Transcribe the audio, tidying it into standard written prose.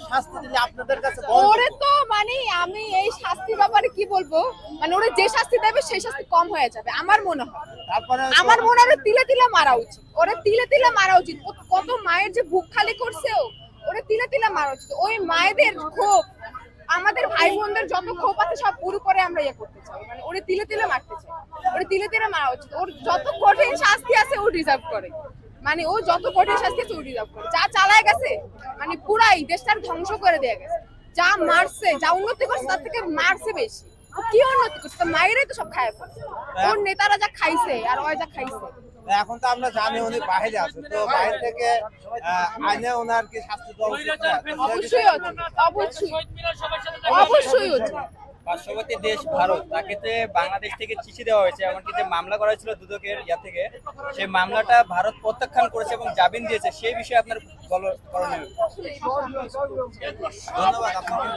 শাস্তি দিলে আপনাদের কাছে ওরে তো মানে আমি এই শাস্তির ব্যাপারে কি বলবো, মানে ওরা যে শাস্তি দেবে সেই শাস্তি কম হয়ে যাবে আমার মনে হয়। তারপরে আমার মনে হয় তিলে তিলে মারা উচিত, ওরে তিলে তিলে মারা উচিত। কত মায়ের যে বুক খালি করছে, ওরে তিলে তিলে মারা উচিত। ওই মায়েদের ক্ষোভ, আমাদের ভাই বোনদের যত ক্ষোভ আছে সব পুরো করে আমরা ইয়ে করতে চাই, মানে ওরে তিলে তিলে মারতে চাই, ওরে তিলে তিলে মারা উচিত। ওর যত কঠিন শাস্তি আছে ও ডিজার্ভ করে, মানে ও যত কঠিন শাস্তি আছে ও ডিজার্ভ করে। যা চালায় গেছে মানে পুরাই দেশটার ধ্বংস করে দিয়ে গেছে। যা মারছে, যা উন্নতি করছে তার থেকে মারছে বেশি। ও কি উন্নতি করছে? মায়েরাই তো সব খায় ফেলছে। ওর নেতারা যা খাইছে আর ওই যা খাইছে। এখন তো আমরা জানি উনি বাইরে আছে, তো বাইরে থেকে আইনে ওনার কি শাস্তি দেওয়া উচিত না? অবশ্যই উচিত, অবশ্যই অবশ্যই উচিত। পার্শ্ববর্তী দেশ ভারত, তাকে যে বাংলাদেশ থেকে চিঠি দেওয়া হয়েছে, এমনকি যে মামলা করা হয়েছিল দুদকের থেকে, সেই মামলাটা ভারত প্রত্যাখ্যান করেছে এবং জামিন দিয়েছে। সেই বিষয়ে আপনার করণীয়? ধন্যবাদ আপনাকে।